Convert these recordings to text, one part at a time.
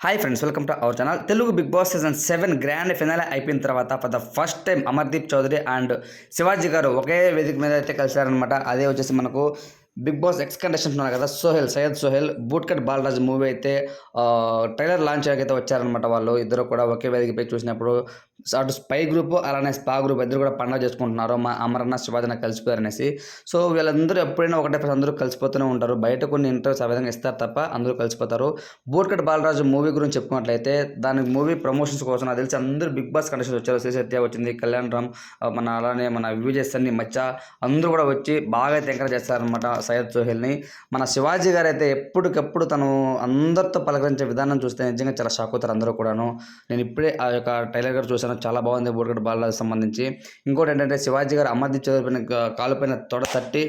Hi friends, welcome to our channel. Telugu Bigg Boss season 7 grand finale అయిపోయిన తర్వాత for the first time Amardeep Chowdary and Shivaji గారు ఒకే వేదిక మీద అయితే కలిశారనమాట. అదే వచ్చేసి మనకు బిగ్ బాస్ ఎక్స్ కంటెస్టెంట్ ఉన్నారు కదా, సయ్యద్ సోహెల్, బూట్కట్ బాలరాజు మూవీ అయితే ట్రైలర్ లాంచ్ అయితే వచ్చారనమాట. వాళ్ళు ఇద్దరు కూడా ఒకే వేదికపై చూసినప్పుడు అటు స్పై గ్రూప్ అలానే స్పా గ్రూప్ ఇద్దరు కూడా పండుగ చేసుకుంటున్నారు. మా అమరన్న శివాజీన కలిసిపోయారనేసి. సో వీళ్ళందరూ ఎప్పుడైనా ఒకటే అందరూ కలిసిపోతూనే ఉంటారు. బయట కొన్ని ఇంటర్వ్యూస్ ఆ విధంగా ఇస్తారు తప్ప అందరూ కలిసిపోతారు. బూట్కట్ బాలరాజు మూవీ గురించి చెప్పుకున్నట్లయితే దానికి మూవీ ప్రమోషన్స్ కోసం నాకు తెలిసి అందరూ బిగ్ బాస్ కంటెస్టెంట్స్ వచ్చారు. శ్రీసత్య వచ్చింది, కళ్యాణ్ రామ్, అలానే మన విజయ్ సన్ని, మచ్చ అందరూ కూడా వచ్చి బాగా అయితే ఎంకరేజ్ చేస్తారనమాట సయ్యద్ సోహెల్ని. మన శివాజీ గారు అయితే ఎప్పటికప్పుడు తను అందరితో పలకరించే విధానం చూస్తే నిజంగా చాలా షాక్ అవుతారు అందరూ కూడాను. నేను ఇప్పుడే ఆ యొక్క ట్రైలర్ గారు చూశాను, చాలా బాగుంది బూట్కట్ బాలరాజు సంబంధించి. ఇంకోటి ఏంటంటే శివాజీ గారు అమర్దీప్ చౌదరి పైన కాలు పైన తొడ తట్టి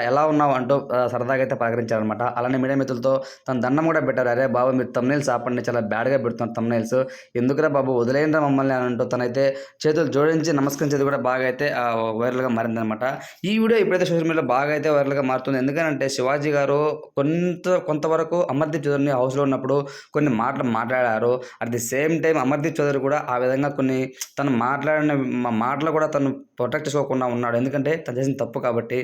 ఎలా ఉన్నావు అంటూ సరదాగా అయితే పలకరించారనమాట. అలానే మీడియా మిత్రులతో తన దండం కూడా పెట్టారు. అరే బాబు మీరు తమ్నైల్స్ ఆపండి, చాలా బ్యాడ్గా పెడుతున్నారు తమ్నైల్స్, ఎందుకురా బాబు వదిలేయండి మమ్మల్ని అని అంటూ తనైతే చేతులు జోడించి నమస్కరించేది కూడా బాగా అయితే వైరల్గా మారిందనమాట. ఈ వీడియో ఇప్పుడైతే సోషల్ మీడియాలో బాగా అయితే వైరల్గా మారుతుంది. ఎందుకంటే శివాజీ గారు కొంతవరకు అమర్దీప్ చౌదరిని హౌస్లో ఉన్నప్పుడు కొన్ని మాటలు మాట్లాడారు. At the same time Amardeep Chowdary కూడా ఆ విధంగా కొన్ని తను మాట్లాడిన మాటలు కూడా తను ప్రొటెక్ట్ చేసుకోకుండా ఉన్నాడు. ఎందుకంటే తను చేసిన తప్పు కాబట్టి.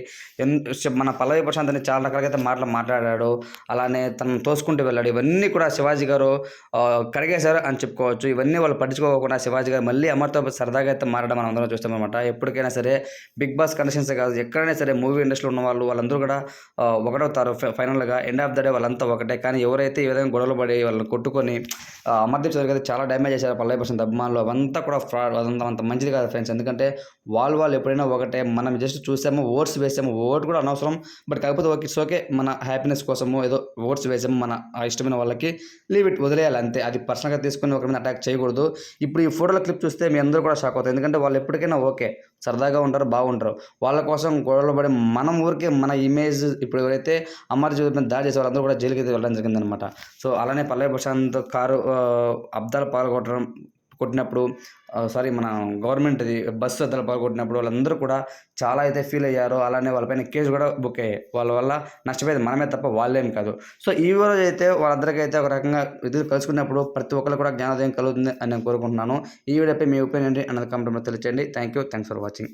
మన పల్లవి ప్రశాంత్ని చాలా రకాలుగా అయితే మాటలు మాట్లాడాడు, అలానే తను తోసుకుంటూ వెళ్ళాడు. ఇవన్నీ కూడా శివాజీ గారు కడిగేశారు అని చెప్పుకోవచ్చు. ఇవన్నీ వాళ్ళు పట్టించుకోకుండా శివాజీ గారు మళ్ళీ అమర్తో సరదాగా అయితే మారడం మనం అందరం చూస్తామన్నమాట. ఎప్పటికైనా సరే బిగ్ బాస్ కండిషన్స్ కాదు, ఎక్కడైనా సరే మూవీ ఇండస్ట్రీలో ఉన్న వాళ్ళందరూ కూడా ఒకటవుతారు. ఫైనల్గా ఎండ్ ఆఫ్ ద డే వాళ్ళంతా ఒకటే. కానీ ఎవరైతే ఈ విధంగా గొడవలు పడి వాళ్ళని కొట్టుకొని అమర్దీప్ చౌదరి అయితే చాలా డ్యామేజ్ చేశారు పల్లవి ప్రశాంత్ అభిమానులు, అవంతా కూడా ఫ్రాడ్, అదంతా అంత మంచిది కాదు ఫ్రెండ్స్. ఎందుకంటే వాళ్ళు ఎప్పుడైనా ఒకటే. మనం జస్ట్ చూసాము, ఓట్స్ వేసాము, ఓటు కూడా అనవసరం, బట్ కాకపోతే ఓకే మన హ్యాపీనెస్ కోసము ఏదో ఓట్స్ వేసాము, మన ఇష్టమైన వాళ్ళకి లీవ్ ఇట్, వదిలేయాలి అంతే. అది పర్సనల్గా తీసుకుని ఒకరి మీద అటాక్ చేయకూడదు. ఇప్పుడు ఈ ఫోటోల క్లిప్ చూస్తే మీ అందరూ కూడా షాక్ అవుతారు. ఎందుకంటే వాళ్ళు ఎప్పటికైనా ఓకే, సరదాగా ఉంటారు, బాగుంటారు. వాళ్ళ కోసం గొడవలు పడి మనం ఊరికే మన ఇమేజ్ ఇప్పుడు ఎవరైతే అమర్దీప్ మీద దాడి చేసే వాళ్ళందరూ కూడా జైలుకి అయితే వెళ్ళడం జరిగిందనమాట. సో అలానే పల్లవి ప్రశాంత్ కారు అబ్దాలు కొట్టినప్పుడు మన గవర్నమెంట్ది బస్సు అద్దలు కొట్టినప్పుడు వాళ్ళందరూ కూడా చాలా అయితే ఫీల్ అయ్యారు. అలానే వాళ్ళపైన కేసు కూడా బుక్ అయ్యాయి. వాళ్ళ వల్ల నష్టపోయేది మనమే తప్ప వాళ్ళేం కాదు. సో ఈ రోజు అయితే వాళ్ళందరికీ అయితే ఒక రకంగా ఎదురు కలుసుకున్నప్పుడు ప్రతి ఒక్కరు కూడా జ్ఞానోదయం కలుగుతుంది అని నేను కోరుకుంటున్నాను. ఈ వీడియోపై మీ ఒపీనియన్ ఏంటి అన్నది కామెంట్లో తెలియచేయండి. Thanks for watching.